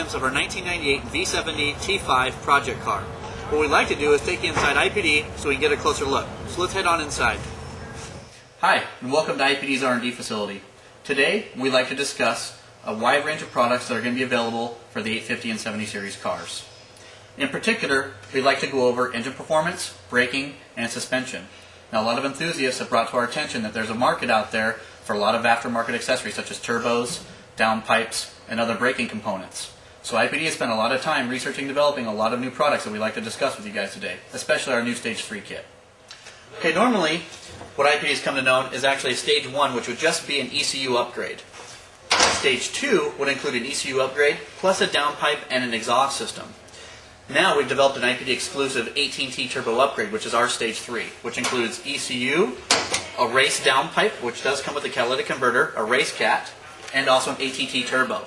glimpse of our 1998 V70 T5 project car. What we'd like to do is take you inside IPD so we can get a closer look. So let's head on inside. Hi, and welcome to IPD's R&D facility. Today, we'd like to discuss a wide range of products that are going to be available for the 850 and 70 series cars. In particular, we'd like to go over engine performance, braking, and suspension. Now, a lot of enthusiasts have brought to our attention that there's a market out there for a lot of aftermarket accessories such as turbos, downpipes, and other braking components. So IPD has spent a lot of time researching and developing a lot of new products that we'd like to discuss with you guys today, especially our new Stage 3 kit. Okay, normally, what IPD has come to know is actually a Stage 1, which would just be an ECU upgrade. Stage 2 would include an ECU upgrade, plus a downpipe and an exhaust system. Now we've developed an IPD exclusive 18T turbo upgrade, which is our Stage 3, which includes ECU, a race downpipe, which does come with a catalytic converter, a race cat, and also an 18T turbo.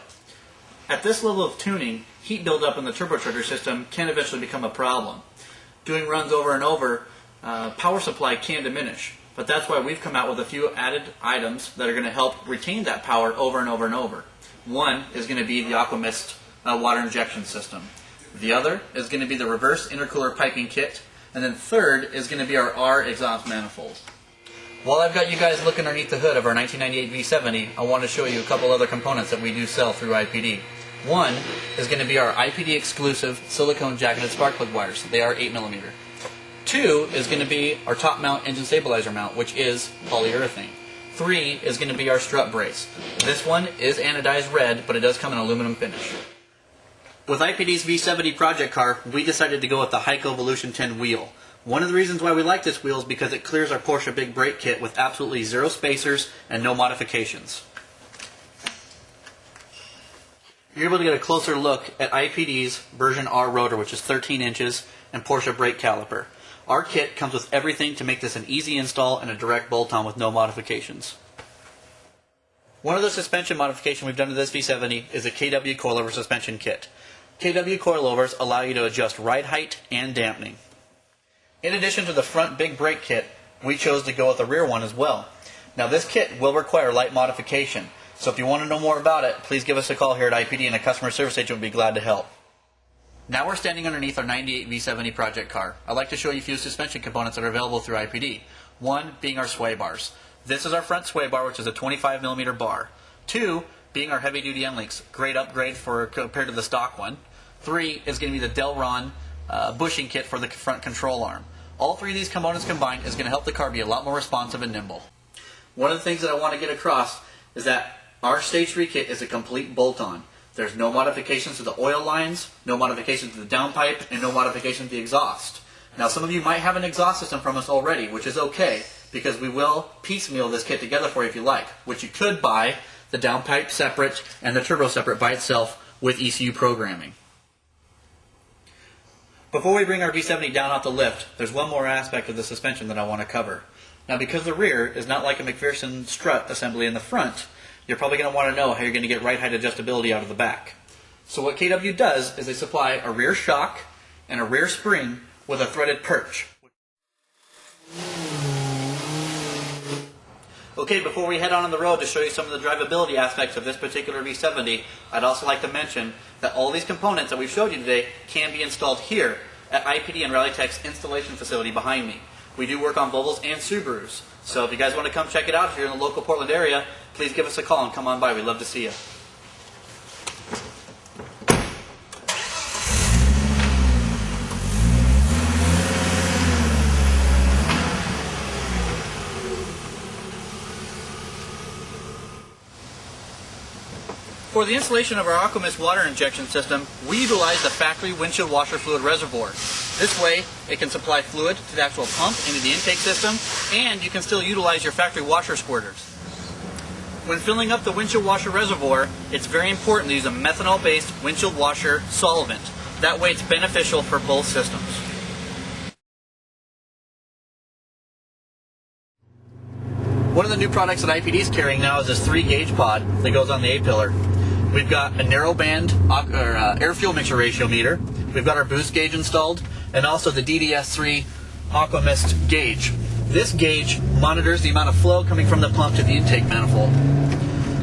At this level of tuning, heat buildup in the turbocharger system can eventually become a problem. Doing runs over and over, power supply can diminish, but that's why we've come out with a few added items that are going to help retain that power over and over and over. One is going to be the Aquamist water injection system. The other is going to be the reverse intercooler piping kit, and then third is going to be our R exhaust manifold. While I've got you guys looking underneath the hood of our 1998 V70, I want to show you a couple other components that we do sell through IPD. One is going to be our IPD exclusive silicone jacketed spark plug wires. They are 8mm. Two is going to be our top mount engine stabilizer mount, which is polyurethane. Three is going to be our strut brace. This one is anodized red, but it does come in aluminum finish. With IPD's V70 project car, we decided to go with the Heiko Evolution 10 wheel. One of the reasons why we like this wheel is because it clears our Porsche Big Brake kit with absolutely zero spacers and no modifications. You're able to get a closer look at IPD's version R rotor, which is 13 inches, and Porsche brake caliper. Our kit comes with everything to make this an easy install and a direct bolt-on with no modifications. One of the suspension modifications we've done to this V70 is a KW coilover suspension kit. KW coilovers allow you to adjust ride height and dampening. In addition to the front big brake kit, we chose to go with the rear one as well. Now this kit will require light modification, so if you want to know more about it, please give us a call here at IPD and a customer service agent will be glad to help. Now we're standing underneath our 98 V70 project car. I'd like to show you a few suspension components that are available through IPD. One being our sway bars. This is our front sway bar, which is a 25mm bar. Two being our heavy duty end links. Great upgrade compared to the stock one. Three is going to be the Delron bushing kit for the front control arm. All three of these components combined is going to help the car be a lot more responsive and nimble. One of the things that I want to get across is that our Stage 3 kit is a complete bolt-on. There's no modifications to the oil lines, no modifications to the downpipe, and no modifications to the exhaust. Now some of you might have an exhaust system from us already, which is okay, because we will piecemeal this kit together for you if you like, which you could buy the downpipe separate and the turbo separate by itself with ECU programming. Before we bring our V70 down off the lift, there's one more aspect of the suspension that I want to cover. Now because the rear is not like a McPherson strut assembly in the front, you're probably going to want to know how you're going to get ride height adjustability out of the back. So what KW does is they supply a rear shock and a rear spring with a threaded perch. Okay, before we head on the road to show you some of the drivability aspects of this particular V70, I'd also like to mention that all these components that we've showed you today can be installed here at IPD and Rallytech's installation facility behind me. We do work on Volvos and Subarus, so if you guys want to come check it out, if you're in the local Portland area, please give us a call and come on by. We'd love to see you. For the installation of our Aquamist water injection system, we utilize the factory windshield washer fluid reservoir. This way, it can supply fluid to the actual pump into the intake system, and you can still utilize your factory washer squirters. When filling up the windshield washer reservoir, it's very important to use a methanol-based windshield washer solvent. That way it's beneficial for both systems. One of the new products that IPD is carrying now is this 3-gauge pod that goes on the A-pillar. We've got a narrow band air-fuel mixture ratio meter. We've got our boost gauge installed, and also the DDS3 Aquamist gauge. This gauge monitors the amount of flow coming from the pump to the intake manifold.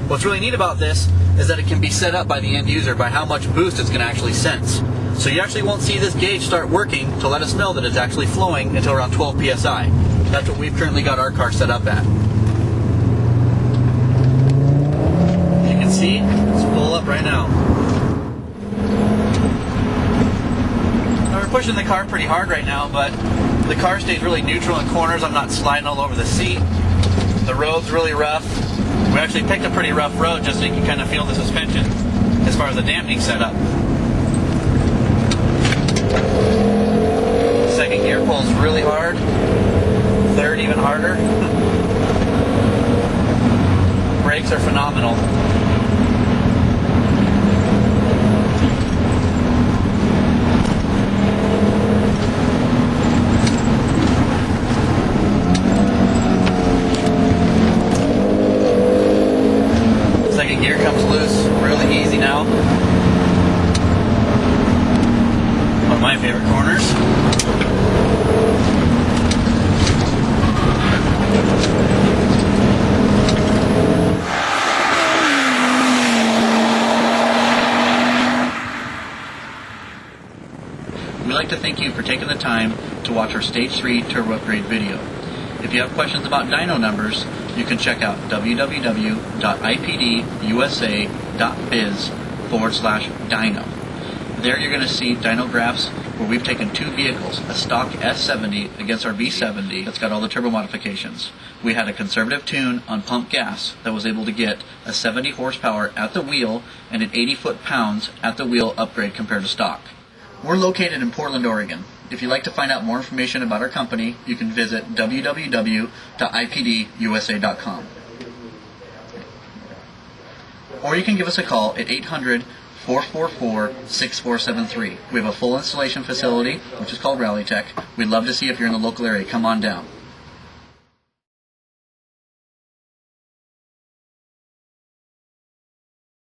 What's really neat about this is that it can be set up by the end user by how much boost it's going to actually sense. So you actually won't see this gauge start working to let us know that it's actually flowing until around 12 psi. That's what we've currently got our car set up at. You can see it's full up right now. Now we're pushing the car pretty hard right now, but the car stays really neutral in corners. I'm not sliding all over the seat. The road's really rough. We actually picked a pretty rough road just so you can kind of feel the suspension as far as the dampening setup. Second gear pulls really hard. Third even harder. Brakes are phenomenal. Second gear comes loose really easy now. One of my favorite corners. We'd like to thank you for taking the time to watch our Stage 3 Turbo Upgrade video. If you have questions about dyno numbers, you can check out www.ipdusa.biz/dyno. There you're going to see dyno graphs where we've taken two vehicles, a stock S70 against our V70 that's got all the turbo modifications. We had a conservative tune on pump gas that was able to get a 70 horsepower at the wheel and an 80 foot-pounds at the wheel upgrade compared to stock. We're located in Portland, Oregon. If you'd like to find out more information about our company, you can visit www.ipdusa.com. Or you can give us a call at 800-444-6473. We have a full installation facility, which is called Rally Tech. We'd love to see if you're in the local area. Come on down.